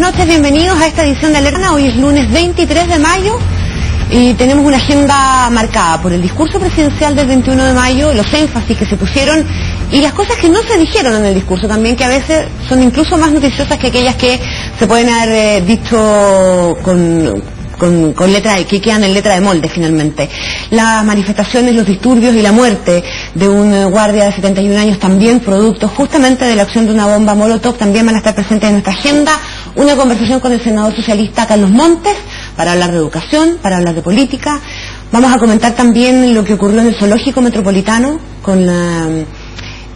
noches, bienvenidos a esta edición de Alerta. Hoy es lunes 23 de mayo y tenemos una agenda marcada por el discurso presidencial del 21 de mayo, los énfasis que se pusieron y las cosas que no se dijeron en el discurso también, que a veces son incluso más noticiosas que aquellas que se pueden haber dicho con letra de, que quedan en letra de molde finalmente. Las manifestaciones, los disturbios y la muerte de un guardia de 71 años, también producto justamente de la acción de una bomba molotov, también van a estar presentes en nuestra agenda. Una conversación con el senador socialista Carlos Montes para hablar de educación, para hablar de política. Vamos a comentar también lo que ocurrió en el zoológico metropolitano con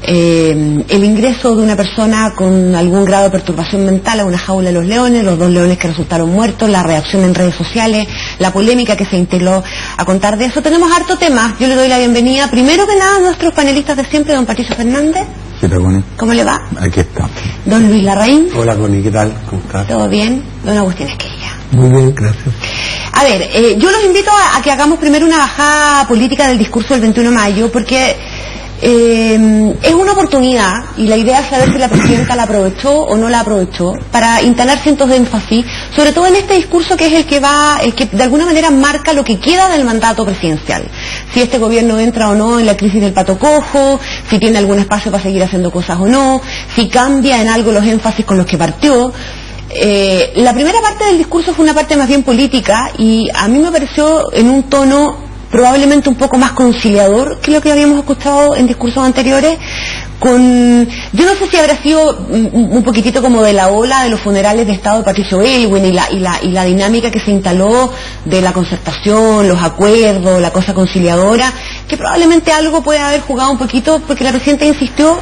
el ingreso de una persona con algún grado de perturbación mental a una jaula de los leones, los 2 leones que resultaron muertos, la reacción en redes sociales, la polémica que se instaló. A contar de eso tenemos harto tema. Yo le doy la bienvenida primero que nada a nuestros panelistas de siempre, don Patricio Fernández. ¿Qué tal, Connie? ¿Cómo le va? Aquí está. Don Luis Larraín. Hola, Connie, ¿qué tal? ¿Cómo estás? ¿Todo bien? Don Agustín Esquella. Muy bien, gracias. A ver, yo los invito a que hagamos primero una bajada política del discurso del 21 de mayo, porque es una oportunidad, y la idea es saber si la presidenta la aprovechó o no la aprovechó, para instalar cientos de énfasis, sobre todo en este discurso que es el que de alguna manera marca lo que queda del mandato presidencial. Si este gobierno entra o no en la crisis del pato cojo, si tiene algún espacio para seguir haciendo cosas o no, si cambia en algo los énfasis con los que partió. La primera parte del discurso fue una parte más bien política y a mí me pareció en un tono probablemente un poco más conciliador que lo que habíamos escuchado en discursos anteriores, yo no sé si habrá sido un poquitito como de la ola de los funerales de Estado de Patricio Aylwin y la dinámica que se instaló de la concertación, los acuerdos, la cosa conciliadora, que probablemente algo puede haber jugado un poquito, porque la presidenta insistió.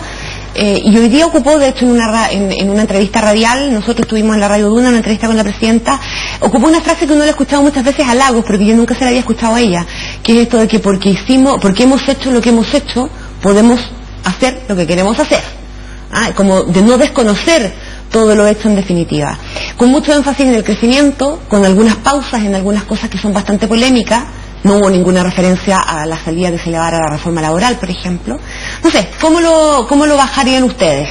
Y hoy día ocupó, de hecho, en una entrevista radial, nosotros tuvimos en la Radio Duna una entrevista con la presidenta, ocupó una frase que uno le ha escuchado muchas veces a Lagos, pero que yo nunca se la había escuchado a ella, que es esto de que porque hemos hecho lo que hemos hecho, podemos hacer lo que queremos hacer. Como de no desconocer todo lo hecho en definitiva. Con mucho énfasis en el crecimiento, con algunas pausas en algunas cosas que son bastante polémicas. No hubo ninguna referencia a la salida que se le va a dar a la reforma laboral, por ejemplo. No sé, ¿cómo lo bajarían ustedes?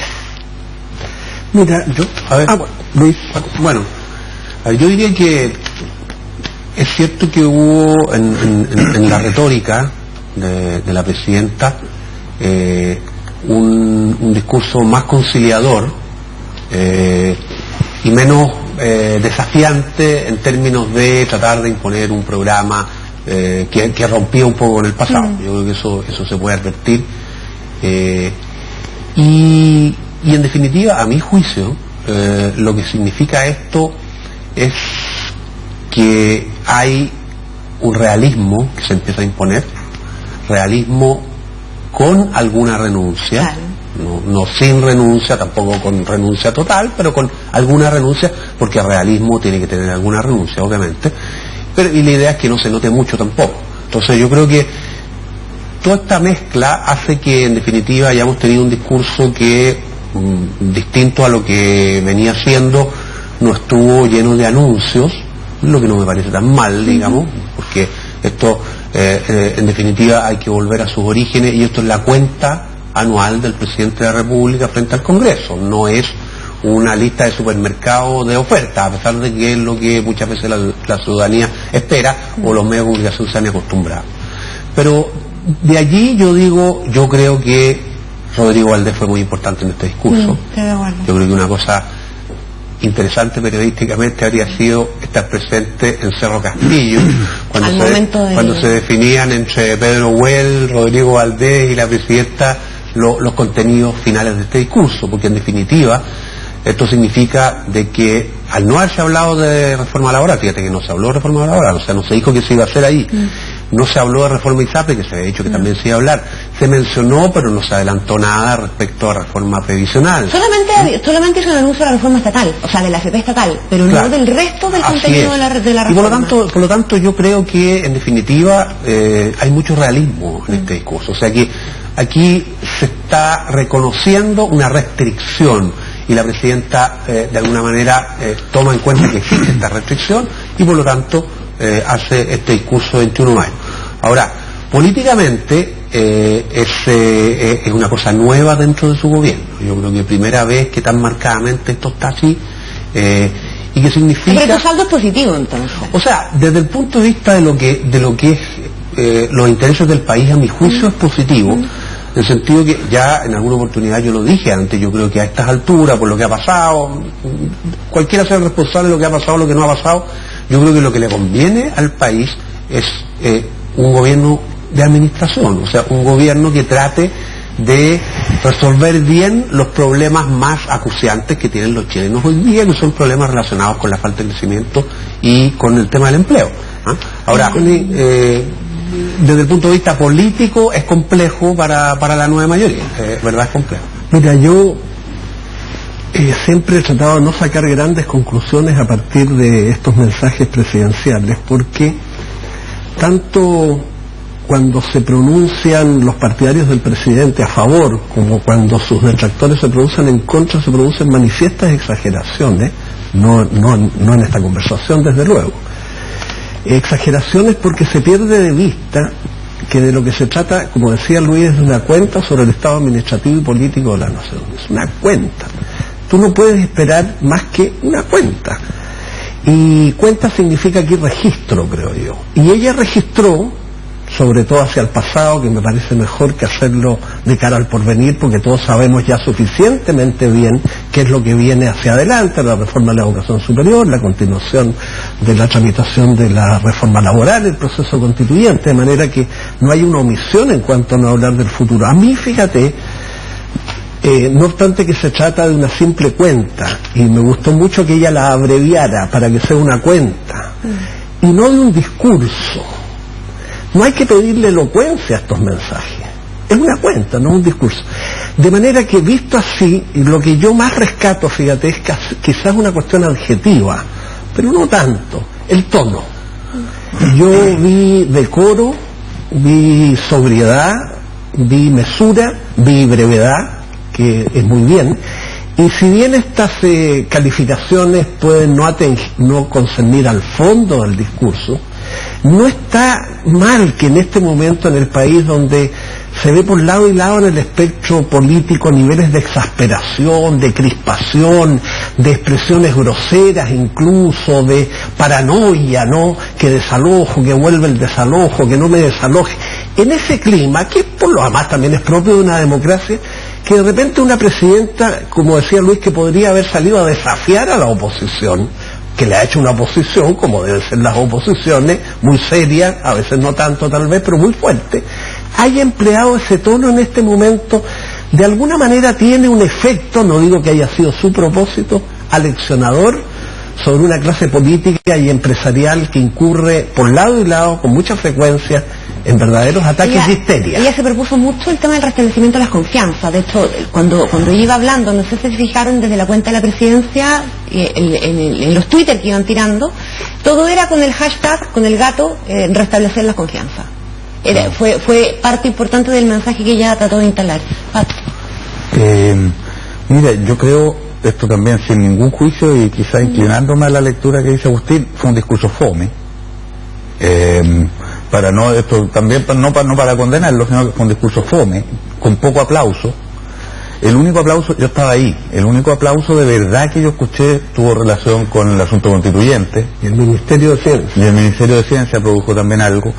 Mira, Luis, yo diría que es cierto que hubo en la retórica de la presidenta un discurso más conciliador y menos desafiante en términos de tratar de imponer un programa que rompía un poco con el pasado. Yo creo que eso se puede advertir. Y en definitiva, a mi juicio, lo que significa esto es que hay un realismo que se empieza a imponer, realismo con alguna renuncia, claro. No sin renuncia, tampoco con renuncia total, pero con alguna renuncia, porque el realismo tiene que tener alguna renuncia, obviamente. Y la idea es que no se note mucho tampoco. Entonces yo creo que toda esta mezcla hace que en definitiva hayamos tenido un discurso que, distinto a lo que venía siendo, no estuvo lleno de anuncios, lo que no me parece tan mal, digamos, porque esto en definitiva hay que volver a sus orígenes, y esto es la cuenta anual del presidente de la República frente al Congreso, no es una lista de supermercados de ofertas, a pesar de que es lo que muchas veces la ciudadanía espera o los medios de comunicación se han acostumbrado. Pero de allí yo creo que Rodrigo Valdés fue muy importante en este discurso. Yo creo que una cosa interesante periodísticamente habría sido estar presente en Cerro Castillo cuando se definían entre Pedro Huel, Rodrigo Valdés y la presidenta los contenidos finales de este discurso, porque en definitiva esto significa de que al no haberse hablado de reforma laboral, fíjate que no se habló de reforma laboral, o sea, no se dijo que se iba a hacer ahí, no se habló de reforma ISAPRE, que se había dicho que también se iba a hablar, se mencionó pero no se adelantó nada respecto a reforma previsional. Solamente hizo un anuncio de la reforma estatal, o sea, de la AFP estatal, pero claro, no del resto del contenido de la reforma. Y por lo tanto yo creo que en definitiva hay mucho realismo en este discurso, o sea que aquí se está reconociendo una restricción, y la presidenta de alguna manera toma en cuenta que existe esta restricción y por lo tanto hace este discurso 21 de mayo. Ahora, políticamente es una cosa nueva dentro de su gobierno. Yo creo que primera vez que tan marcadamente esto está así y que significa... Pero tu saldo es positivo, entonces. O sea, desde el punto de vista de lo que es los intereses del país, a mi juicio es positivo, en el sentido que ya en alguna oportunidad yo lo dije antes, yo creo que a estas alturas, por lo que ha pasado, cualquiera sea el responsable de lo que ha pasado, lo que no ha pasado, yo creo que lo que le conviene al país es un gobierno de administración, o sea, un gobierno que trate de resolver bien los problemas más acuciantes que tienen los chilenos hoy día, que son problemas relacionados con la falta de crecimiento y con el tema del empleo. Ahora, desde el punto de vista político es complejo para la nueva mayoría, ¿verdad? Es complejo. Mira, yo siempre he tratado de no sacar grandes conclusiones a partir de estos mensajes presidenciales, porque tanto cuando se pronuncian los partidarios del presidente a favor, como cuando sus detractores se pronuncian en contra, se producen manifiestas exageraciones, no en esta conversación desde luego. Exageraciones porque se pierde de vista que de lo que se trata, como decía Luis, es de una cuenta sobre el estado administrativo y político de la nación. Es una cuenta. Tú no puedes esperar más que una cuenta. Y cuenta significa aquí registro, creo yo. Y ella registró, sobre todo hacia el pasado, que me parece mejor que hacerlo de cara al porvenir, porque todos sabemos ya suficientemente bien qué es lo que viene hacia adelante, la reforma de la educación superior, la continuación de la tramitación de la reforma laboral, el proceso constituyente, de manera que no hay una omisión en cuanto a no hablar del futuro. A mí, fíjate, no obstante que se trata de una simple cuenta, y me gustó mucho que ella la abreviara para que sea una cuenta, y no de un discurso. No hay que pedirle elocuencia a estos mensajes. Es una cuenta, no un discurso. De manera que, visto así, lo que yo más rescato, fíjate, es quizás una cuestión adjetiva, pero no tanto, el tono. Yo vi decoro, vi sobriedad, vi mesura, vi brevedad, que es muy bien. Y si bien estas calificaciones pueden no concernir al fondo del discurso, no está mal que en este momento en el país, donde se ve por lado y lado en el espectro político niveles de exasperación, de crispación, de expresiones groseras, incluso de paranoia, ¿no? Que desalojo, que vuelve el desalojo, que no me desaloje. En ese clima, que por lo demás también es propio de una democracia, que de repente una presidenta, como decía Luis, que podría haber salido a desafiar a la oposición, que le ha hecho una oposición, como deben ser las oposiciones, muy seria, a veces no tanto tal vez, pero muy fuerte, haya empleado ese tono en este momento, de alguna manera tiene un efecto, no digo que haya sido su propósito, aleccionador sobre una clase política y empresarial que incurre por lado y lado con mucha frecuencia en verdaderos ataques de histeria. Ella se propuso mucho el tema del restablecimiento de las confianzas. De hecho, cuando ella iba hablando, no sé si se fijaron desde la cuenta de la presidencia, en los Twitter que iban tirando, todo era con el hashtag, con el gato, restablecer la confianza. Fue parte importante del mensaje que ella trató de instalar. Mira, yo creo, esto también sin ningún juicio y quizás inclinándome a la lectura que dice Agustín, fue un discurso fome. Para no, esto también no para condenarlo, sino que fue un discurso fome, con poco aplauso. El único aplauso, yo estaba ahí, el único aplauso de verdad que yo escuché tuvo relación con el asunto constituyente. Y el Ministerio de Ciencia. Y el Ministerio de Ciencia produjo también algo.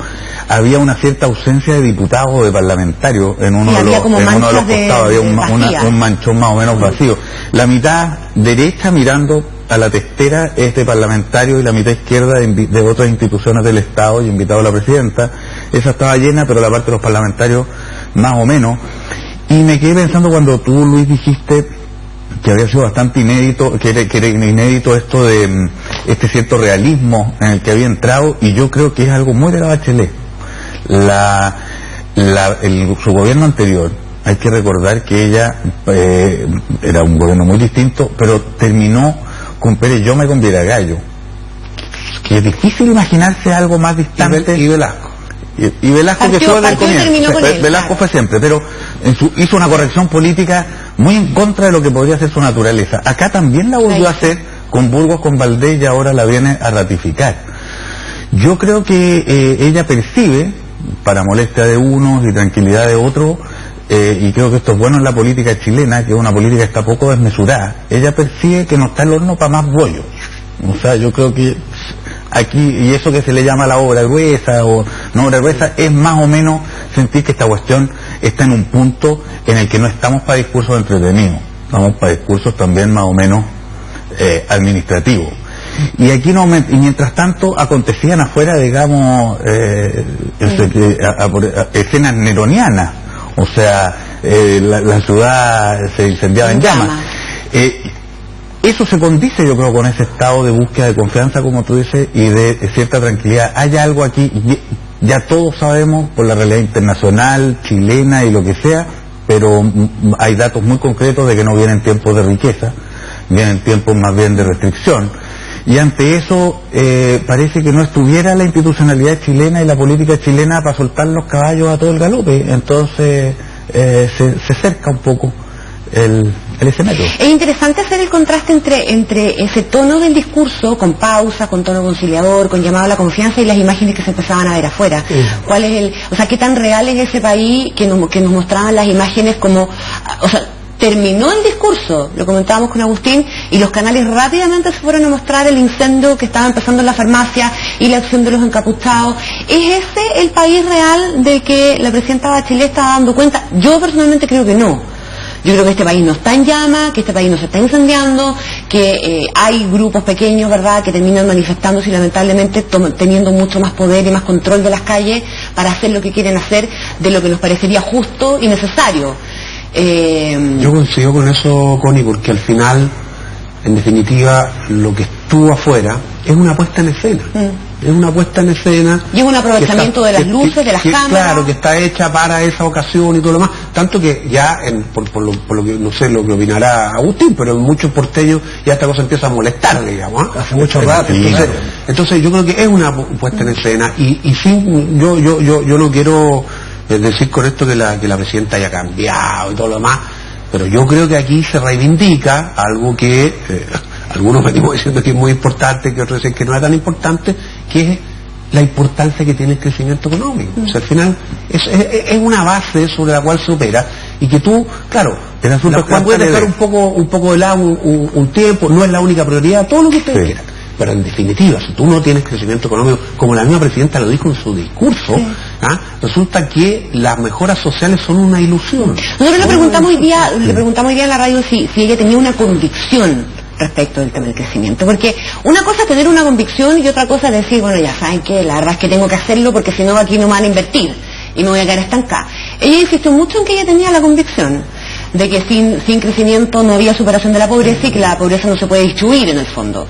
Había una cierta ausencia de diputados o de parlamentarios en uno de los costados, había un manchón más o menos vacío. La mitad derecha mirando a la testera es de parlamentarios y la mitad izquierda de otras instituciones del Estado y invitado a la presidenta. Esa estaba llena, pero la parte de los parlamentarios más o menos. Y me quedé pensando cuando tú, Luis, dijiste que había sido bastante inédito, que era inédito esto de este cierto realismo en el que había entrado, y yo creo que es algo muy de la Bachelet. Su gobierno anterior, hay que recordar que ella era un gobierno muy distinto, pero terminó con Pérez Yome con Viragallo, que es difícil imaginarse algo más distante. Y Velasco. Y Velasco, que fue del comienzo, Velasco fue siempre, pero hizo una corrección política muy en contra de lo que podría ser su naturaleza. Acá también la volvió a hacer con Burgos, con Valdés, y ahora la viene a ratificar. Yo creo que ella percibe, para molestia de unos y tranquilidad de otros, y creo que esto es bueno en la política chilena, que es una política que está poco desmesurada, ella percibe que no está el horno para más bollos. O sea, yo creo que aquí, y eso que se le llama la obra gruesa o no obra gruesa, es más o menos sentir que esta cuestión está en un punto en el que no estamos para discursos entretenidos, estamos para discursos también más o menos administrativos. Y aquí no, y mientras tanto acontecían afuera, digamos, escenas neronianas, o sea, la ciudad se incendiaba en llamas. Eso se condice, yo creo, con ese estado de búsqueda de confianza, como tú dices, y de cierta tranquilidad. Hay algo aquí, ya todos sabemos, por la realidad internacional, chilena y lo que sea, pero hay datos muy concretos de que no vienen tiempos de riqueza, vienen tiempos más bien de restricción. Y ante eso parece que no estuviera la institucionalidad chilena y la política chilena para soltar los caballos a todo el galope. Entonces se cerca un poco el escenario. Es interesante hacer el contraste entre ese tono del discurso, con pausa, con tono conciliador, con llamado a la confianza, y las imágenes que se empezaban a ver afuera. ¿Cuál es o sea, qué tan real es ese país que nos mostraban las imágenes como, o sea, terminó el discurso, lo comentábamos con Agustín, y los canales rápidamente se fueron a mostrar el incendio que estaba empezando en la farmacia y la acción de los encapuchados? ¿Es ese el país real de que la presidenta Bachelet estaba dando cuenta? Yo personalmente creo que no. Yo creo que este país no está en llamas, que este país no se está incendiando, que hay grupos pequeños, ¿verdad?, que terminan manifestándose y lamentablemente teniendo mucho más poder y más control de las calles para hacer lo que quieren hacer, de lo que nos parecería justo y necesario. Yo coincido con eso, Connie, porque al final, en definitiva, lo que estuvo afuera es una puesta en escena. Es una puesta en escena. Y es un aprovechamiento de las luces, de las cámaras. Claro, que está hecha para esa ocasión y todo lo demás. Tanto que ya, por lo que, no sé lo que opinará Agustín, pero en muchos porteños ya esta cosa empieza a molestar, digamos. Hace mucho rato. Entonces yo creo que es una puesta en escena. Y sin, yo no quiero decir con esto que la presidenta haya cambiado y todo lo demás, pero yo creo que aquí se reivindica algo que algunos venimos diciendo que es muy importante, que otros dicen que no es tan importante, que es la importancia que tiene el crecimiento económico. O sea, al final es una base sobre la cual se opera, y que tú, claro, la puedes dejar un poco de lado un tiempo, no es la única prioridad, todo lo que ustedes quieran. Pero en definitiva, si tú no tienes crecimiento económico, como la misma presidenta lo dijo en su discurso, resulta que las mejoras sociales son una ilusión. Nosotros le preguntamos hoy día en la radio si ella tenía una convicción respecto del tema del crecimiento, porque una cosa es tener una convicción y otra cosa es decir, bueno, ya saben que la verdad es que tengo que hacerlo porque si no aquí no me van a invertir y me voy a quedar estancada. Ella insistió mucho en que ella tenía la convicción de que sin crecimiento no había superación de la pobreza y que la pobreza no se puede distribuir en el fondo.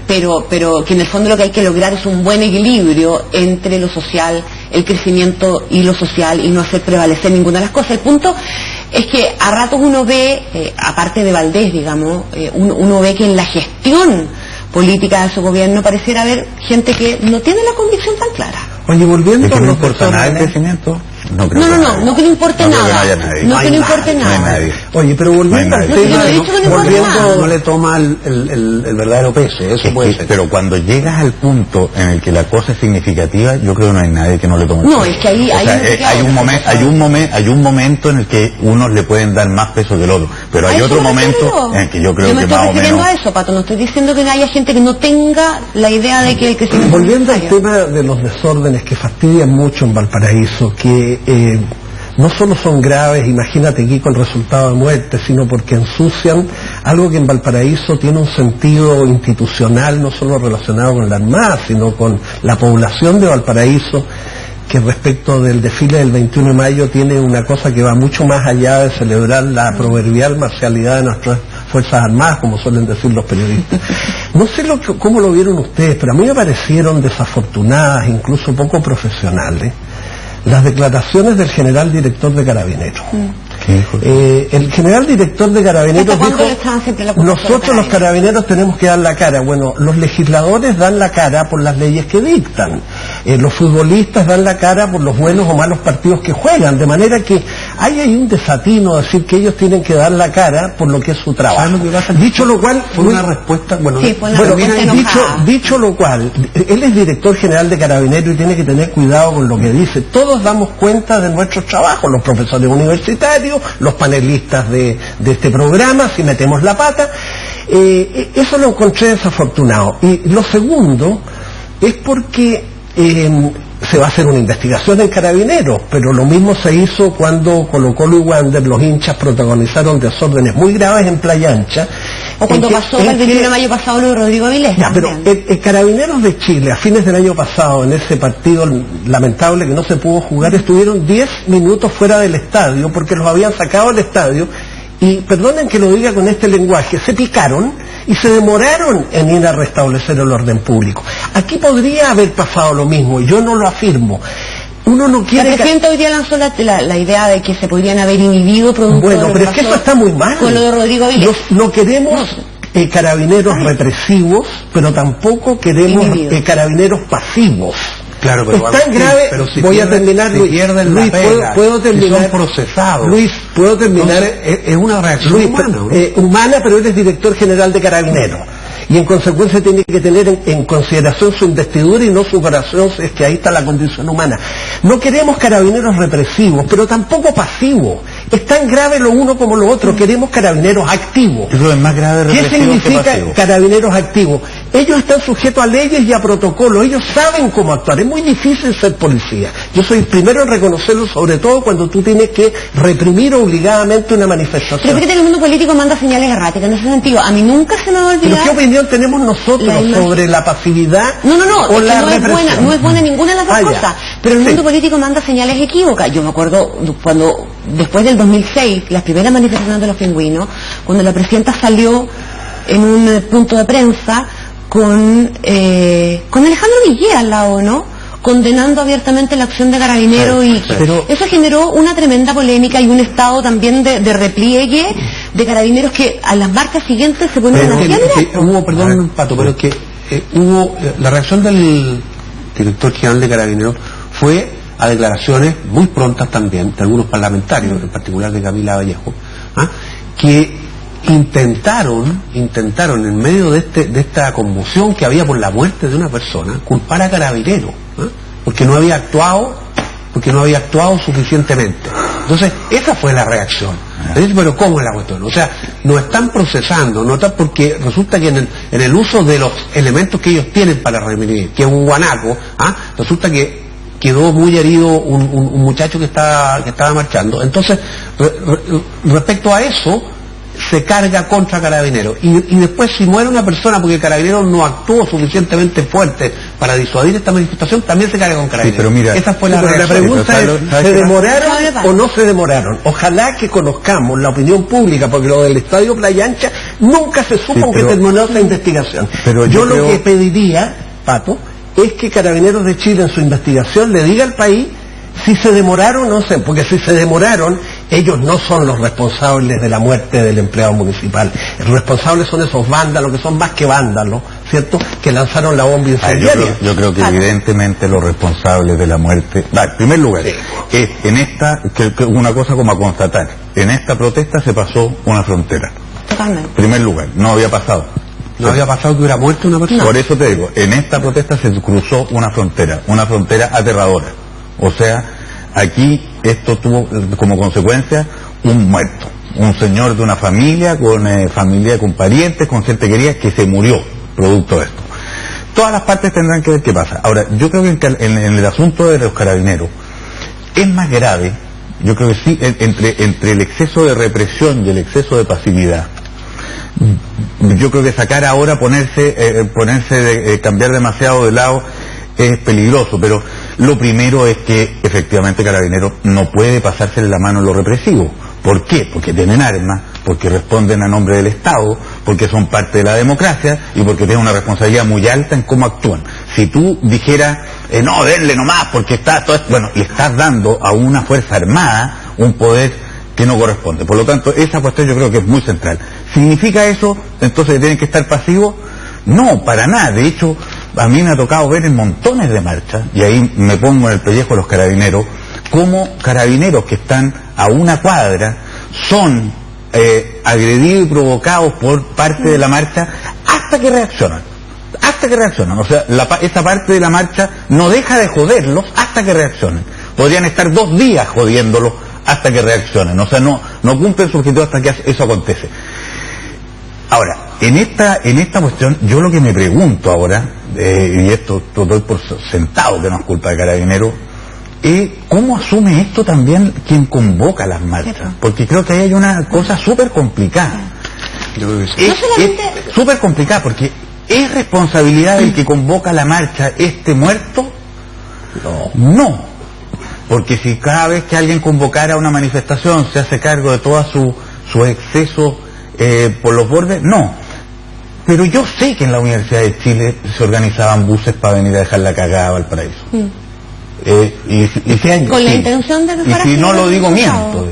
Pero que en el fondo lo que hay que lograr es un buen equilibrio entre lo social, el crecimiento y lo social, y no hacer prevalecer ninguna de las cosas. El punto es que a ratos uno ve, aparte de Valdés, digamos, uno ve que en la gestión política de su gobierno pareciera haber gente que no tiene la convicción tan clara. Oye, volviendo a los personal el crecimiento. No que le importe nada. No que le importe nada. Oye, pero volviendo al tema, no le toma el verdadero peso, eso puede ser. Pero cuando llegas al punto en el que la cosa es significativa, yo creo que no hay nadie que no le tome el peso. No, es que ahí hay un momento en el que unos le pueden dar más peso que el otro, pero hay otro momento en el que yo creo que más o menos. Yo me estoy refiriendo a eso, Pato, no estoy diciendo que haya gente que no tenga la idea de que el crecimiento. Volviendo al tema de los desórdenes que fastidian mucho en Valparaíso, que no solo son graves, imagínate aquí con resultado de muerte, sino porque ensucian algo que en Valparaíso tiene un sentido institucional, no solo relacionado con la Armada, sino con la población de Valparaíso, que respecto del desfile del 21 de mayo tiene una cosa que va mucho más allá de celebrar la proverbial marcialidad de nuestras Fuerzas Armadas, como suelen decir los periodistas. No sé cómo lo vieron ustedes, pero a mí me parecieron desafortunadas, incluso poco profesionales, las declaraciones del general director de Carabineros. El general director de Carabineros dijo, nosotros los carabineros tenemos que dar la cara. Bueno, los legisladores dan la cara por las leyes que dictan, los futbolistas dan la cara por los buenos o malos partidos que juegan, de manera que Hay un desatino decir que ellos tienen que dar la cara por lo que es su trabajo. Lo que pasa? Dicho lo cual, fue una respuesta, dicho lo cual, él es director general de Carabineros y tiene que tener cuidado con lo que dice. Todos damos cuenta de nuestros trabajos, los profesores universitarios, los panelistas de este programa, si metemos la pata. Eso lo encontré desafortunado. Y lo segundo es porque se va a hacer una investigación en Carabineros, pero lo mismo se hizo cuando Colo-Colo y Wander, los hinchas, protagonizaron desórdenes muy graves en Playa Ancha. O cuando pasó el 21 de mayo pasado lo de Rodrigo Avilés. Pero el Carabineros de Chile, a fines del año pasado, en ese partido lamentable que no se pudo jugar, estuvieron 10 minutos fuera del estadio porque los habían sacado del estadio. Y perdonen que lo diga con este lenguaje, se picaron y se demoraron en ir a restablecer el orden público. Aquí podría haber pasado lo mismo, y yo no lo afirmo. Uno no quiere... La presidenta hoy día lanzó la idea de que se podrían haber inhibido producto de lo pero es que eso está muy mal. Con lo de Rodrigo Avilés. No queremos carabineros represivos, pero tampoco queremos carabineros pasivos. Claro, pero es tan grave, pero si voy a terminar, Luis, puedo terminar, son procesados. Luis, puedo terminar. Entonces, es una reacción Luis, humana, ¿no? Humana, pero él es director general de Carabineros. Y en consecuencia tiene que tener en consideración su investidura y no su corazón, es que ahí está la condición humana. No queremos carabineros represivos, pero tampoco pasivos. Es tan grave lo uno como lo otro. Queremos carabineros activos. Eso es más grave. ¿Qué significa carabineros activos? Ellos están sujetos a leyes y a protocolos. Ellos saben cómo actuar. Es muy difícil ser policía. Yo soy el primero en reconocerlo, sobre todo cuando tú tienes que reprimir obligadamente una manifestación. Pero fíjate que el mundo político manda señales erráticas en ese sentido. A mí nunca se me va a olvidar... ¿Pero qué opinión tenemos nosotros sobre la pasividad o la represión? No es buena ninguna de las dos cosas. Pero el mundo político manda señales equívocas. Yo me acuerdo cuando, después del 2006, las primeras manifestaciones de los pingüinos, cuando la presidenta salió en un punto de prensa con Alejandro Guillé al lado, ¿no?, condenando abiertamente la acción de Carabineros, pero eso generó una tremenda polémica y un estado también de repliegue de Carabineros que a las marchas siguientes se ponen a hubo, perdón, Pato, pero es que hubo la reacción del director general de Carabineros fue a declaraciones muy prontas también de algunos parlamentarios, en particular de Camila Vallejo, que intentaron en medio de esta conmoción que había por la muerte de una persona, culpar a Carabineros, porque no había actuado suficientemente. Entonces, esa fue la reacción. Pero ¿cómo es la cuestión? O sea, no están procesando, porque resulta que en el uso de los elementos que ellos tienen para reprimir, que es un guanaco, resulta que quedó muy herido un muchacho que estaba marchando. Entonces, respecto a eso, se carga contra Carabineros. Y después, si muere una persona porque Carabineros no actuó suficientemente fuerte para disuadir esta manifestación, también se carga con Carabineros. Sí, pero mira, esa fue la pregunta es, ¿se demoraron o no se demoraron? Ojalá que conozcamos la opinión pública, porque lo del Estadio Playa Ancha nunca se supo que terminó esa investigación. Pero yo lo que pediría, Pato, es que Carabineros de Chile en su investigación le diga al país si se demoraron o no sé, porque si se demoraron, ellos no son los responsables de la muerte del empleado municipal. Los responsables son esos vándalos, que son más que vándalos, ¿cierto?, que lanzaron la bomba incendiaria. Yo creo que evidentemente los responsables de la muerte... en primer lugar, es en esta, que una cosa como a constatar, en esta protesta se pasó una frontera. Totalmente. En primer lugar, no había pasado. No había pasado que hubiera muerto una persona. Por eso te digo, en esta protesta se cruzó una frontera aterradora. O sea, aquí esto tuvo como consecuencia un muerto, un señor de una familia, con parientes, con gente querida, que se murió producto de esto. Todas las partes tendrán que ver qué pasa. Ahora, yo creo que en el asunto de los Carabineros es más grave, yo creo que sí, entre el exceso de represión y el exceso de pasividad. Yo creo que sacar ahora, cambiar demasiado de lado es peligroso, pero lo primero es que efectivamente Carabineros no puede pasársele la mano en lo represivo. ¿Por qué? Porque tienen armas, porque responden a nombre del Estado, porque son parte de la democracia y porque tienen una responsabilidad muy alta en cómo actúan. Si tú dijeras, no, denle nomás, porque está todo esto, bueno, le estás dando a una fuerza armada un poder que no corresponde. Por lo tanto, esa cuestión yo creo que es muy central. ¿Significa eso entonces que tienen que estar pasivos? No, para nada. De hecho, a mí me ha tocado ver en montones de marchas, y ahí me pongo en el pellejo de los Carabineros, cómo carabineros que están a una cuadra son agredidos y provocados por parte de la marcha hasta que reaccionan. O sea, esa parte de la marcha no deja de joderlos hasta que reaccionen. Podrían estar 2 días jodiéndolos hasta que reaccionen. O sea, no cumplen su objetivo hasta que eso acontece. Ahora, en esta cuestión, yo lo que me pregunto ahora, y esto lo doy por sentado que no es culpa de Carabineros, ¿cómo asume esto también quien convoca las marchas? Porque creo que ahí hay una cosa súper complicada. Yo creo que sí. Es súper complicada porque ¿es responsabilidad del que convoca la marcha muerto? No. Porque si cada vez que alguien convocara una manifestación se hace cargo de todos sus excesos por los bordes, no. Pero yo sé que en la Universidad de Chile se organizaban buses para venir a dejar la cagada a Valparaíso. Con la intención de y si no lo digo miento.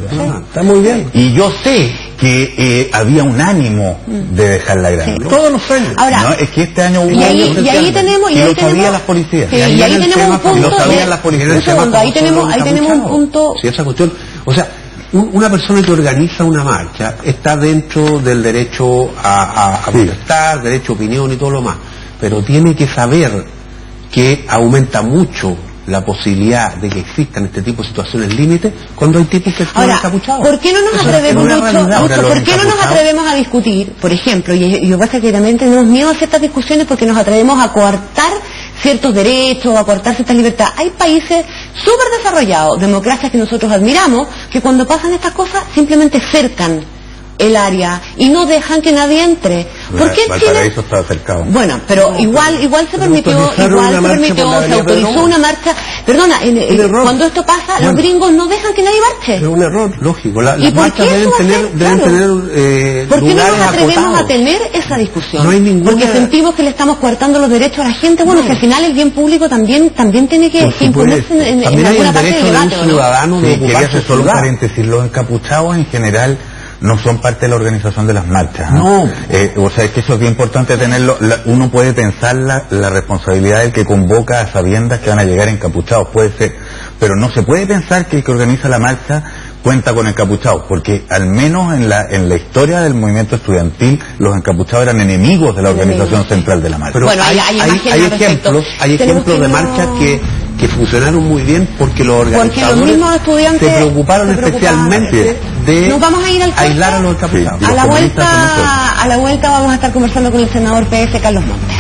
Está muy bien. Y yo sé que había un ánimo de dejarla grande. Sí. Todos los años. Ahora, no, es que este año hubo y ahí tenemos y lo sabían las policías. Sí, y ahí tenemos un punto. Lo sabían las policías. Un segundo, ahí tenemos un punto. Sí, esa cuestión. O sea, una persona que organiza una marcha está dentro del derecho a protestar, derecho a opinión y todo lo más, pero tiene que saber que aumenta mucho la posibilidad de que existan este tipo de situaciones límites cuando hay tipos que están encapuchados. ¿Por qué no nos atrevemos ¿por qué no nos atrevemos a discutir, por ejemplo, y yo pasa que también tenemos miedo a ciertas discusiones porque nos atrevemos a coartar ciertos derechos, a coartar ciertas libertades? Hay países súper desarrollados, democracias que nosotros admiramos, que cuando pasan estas cosas simplemente cercan el área y no dejan que nadie entre. ¿Por qué Valparaíso estaba cercado? Bueno, pero igual se permitió, se autorizó una marcha. Perdona, cuando esto pasa, los gringos no dejan que nadie marche. Es un error, lógico. Las marchas deben tener ¿por qué no nos atrevemos a tener esa discusión? No hay ninguna... Porque sentimos que le estamos coartando los derechos a la gente. Bueno, que al final el bien público también tiene que imponerse en alguna parte del debate. Quería hacer solo un paréntesis. Los encapuchados en general no son parte de la organización de las marchas. No. O sea, es que eso es bien importante tenerlo. Uno puede pensar la responsabilidad del que convoca a sabiendas que van a llegar encapuchados, puede ser. Pero no se puede pensar que el que organiza la marcha cuenta con encapuchados, porque al menos en la historia del movimiento estudiantil, los encapuchados eran enemigos de la organización central de la marcha. Pero bueno, hay ejemplos de marchas que funcionaron muy bien porque los organizadores los mismos estudiantes se preocuparon especialmente de nos vamos a ir al aislar a los encapuchados. A la vuelta vamos a estar conversando con el senador PS Carlos Montes.